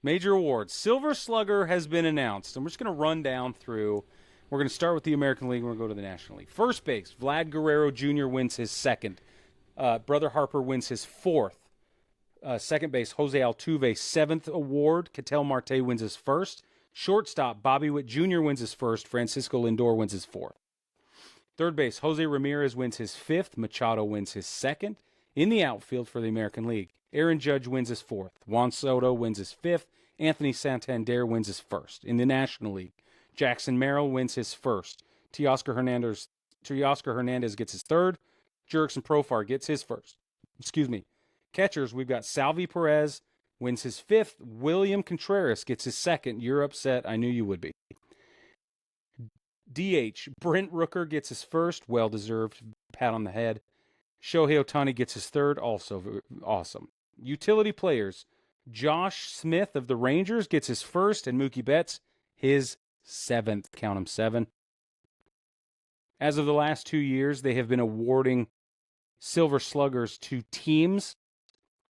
Major awards. Silver Slugger has been announced. And we're just going to run down through. We're going to start with the American League. We're going to go to the National League. First base, Vlad Guerrero Jr. wins his second. Brother Harper wins his fourth. Second base, Jose Altuve, seventh award. Ketel Marte wins his first. Shortstop, Bobby Witt Jr. wins his first. Francisco Lindor wins his fourth. Third base, Jose Ramirez wins his fifth. Machado wins his second. In the outfield for the American League, Aaron Judge wins his fourth. Juan Soto wins his fifth. Anthony Santander wins his first. In the National League, Jackson Merrill wins his first. Teoscar Hernandez gets his third. Jurickson Profar gets his first. Catchers, we've got Salvi Perez wins his fifth. William Contreras gets his second. You're upset. I knew you would be. DH, Brent Rooker gets his first. Well-deserved. Pat on the head. Shohei Ohtani gets his third. Also awesome. Utility players, Josh Smith of the Rangers gets his first, and Mookie Betts his seventh. Count him, 7. As of the last 2 years, they have been awarding Silver Sluggers to teams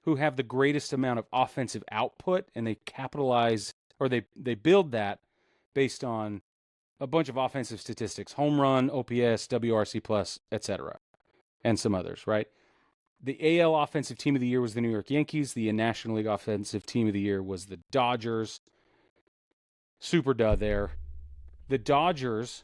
who have the greatest amount of offensive output, and they capitalize, or they build that based on a bunch of offensive statistics: home run, OPS, WRC+, etc., and some others, right? The AL Offensive Team of the Year was the New York Yankees. The National League Offensive Team of the Year was the Dodgers. Super duh there. The Dodgers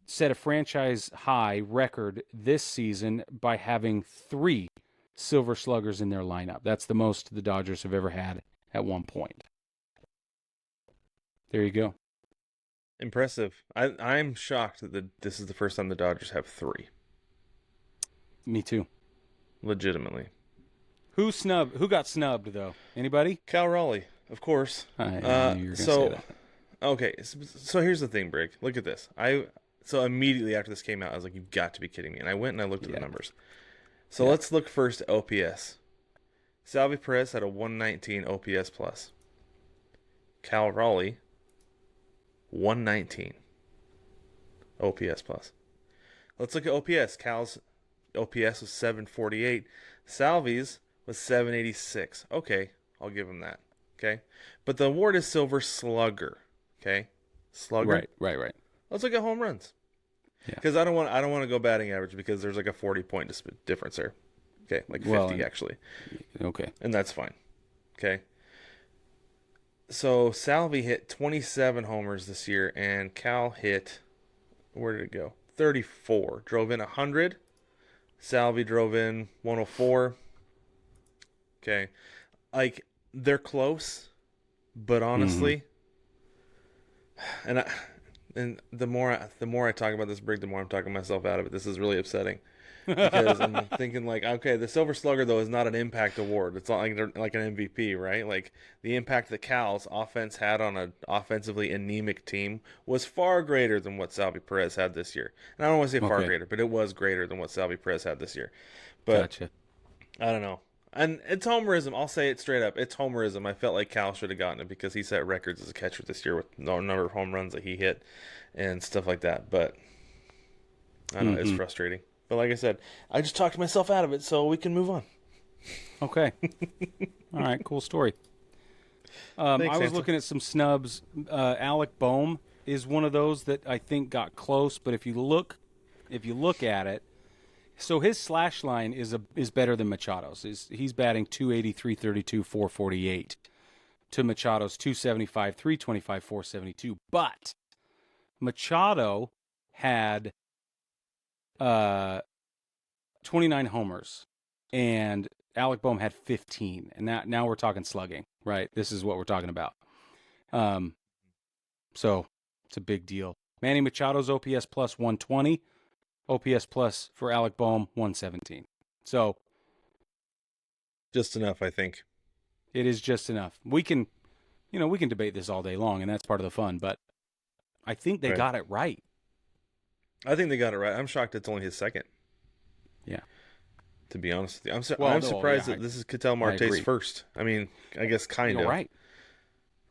set a franchise high record this season by having 3 Silver Sluggers in their lineup. That's the most the Dodgers have ever had at one point. There you go. Impressive. I'm shocked that this is the first time the Dodgers have 3. Me too. Legitimately. Who got snubbed, though? Anybody? Cal Raleigh, of course. I knew you were going to say that. Okay, so here's the thing, Brig. Look at this. So immediately after this came out, I was like, you've got to be kidding me. And I went and I looked at the numbers. So let's look first at OPS. Salvi Perez had a 119 OPS plus. Cal Raleigh, 119 OPS plus. Let's look at OPS. Cal's OPS was 748. Salvi's was 786. Okay, I'll give him that. Okay, but the award is Silver Slugger. Okay, Slugger. Right. Let's look at home runs. Because I don't want to go batting average because there's like a 40-point difference there. Okay, like 50 actually. Okay, and that's fine. Okay. So Salvi hit 27 homers this year, and Cal hit, where did it go? 34. Drove in 100. Salvi drove in 104. Okay. Like, they're close, but honestly, and the more I talk about this, Brig, the more I'm talking myself out of it. This is really upsetting. Because I'm thinking, like, okay, the Silver Slugger, though, is not an impact award. It's not like an MVP, right? Like, the impact that Cal's offense had on an offensively anemic team was far greater than what Salvi Perez had this year. And I don't want to say far greater, but it was greater than what Salvi Perez had this year. But gotcha. I don't know. And it's homerism. I'll say it straight up. It's homerism. I felt like Cal should have gotten it because he set records as a catcher this year with the number of home runs that he hit and stuff like that. But I don't know. It's frustrating. But like I said, I just talked myself out of it, so we can move on. Okay. All right, cool story. Thanks, I was Ansel. looking at some snubs. Alec Boehm is one of those that I think got close, but if you look at it, so his slash line is better than Machado's. He's batting 280, 332, 448 to Machado's 275, 325, 472. But Machado had 29 homers, and Alec Boehm had 15. And now we're talking slugging, right? This is what we're talking about. So it's a big deal. Manny Machado's OPS plus 120, OPS plus for Alec Boehm 117. So just enough, I think. It is just enough. We can debate this all day long, and that's part of the fun. But I think they got it right. I think they got it right. I'm shocked it's only his second. Yeah. To be honest with you. I'm surprised that this is Ketel Marte's first. I mean, I guess kind of. Right.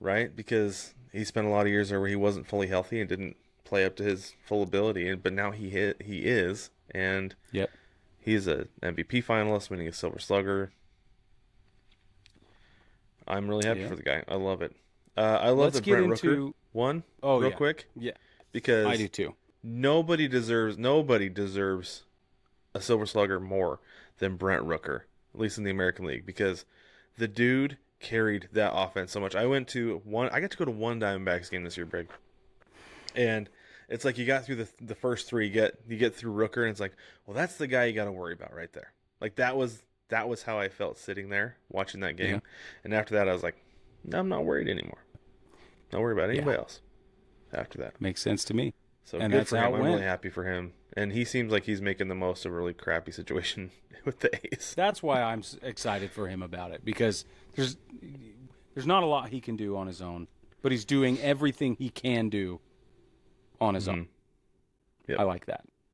Right? Because he spent a lot of years there where he wasn't fully healthy and didn't play up to his full ability. But now he is. And he's an MVP finalist, winning a Silver Slugger. I'm really happy Yeah. for the guy. I love it. I love Let's the get Brent into Rooker one Oh real yeah. quick Yeah, because I do too. nobody deserves a Silver Slugger more than Brent Rooker, at least in the American League, because the dude carried that offense so much. I got to go to one Diamondbacks game this year, Brig, and it's like you got through the first three, you get through Rooker, and it's like, well, that's the guy you got to worry about right there. Like that was how I felt sitting there watching that game, Yeah. and after that, I was like, no, I'm not worried anymore. Not worried about anybody Yeah. else after that. Makes sense to me. So And good that's for how him. it I'm really went. happy for him, and he seems like he's making the most of a really crappy situation with the A's. That's why I'm excited for him about it, because there's not a lot he can do on his own, but he's doing everything he can do on his own. Yep. I like that.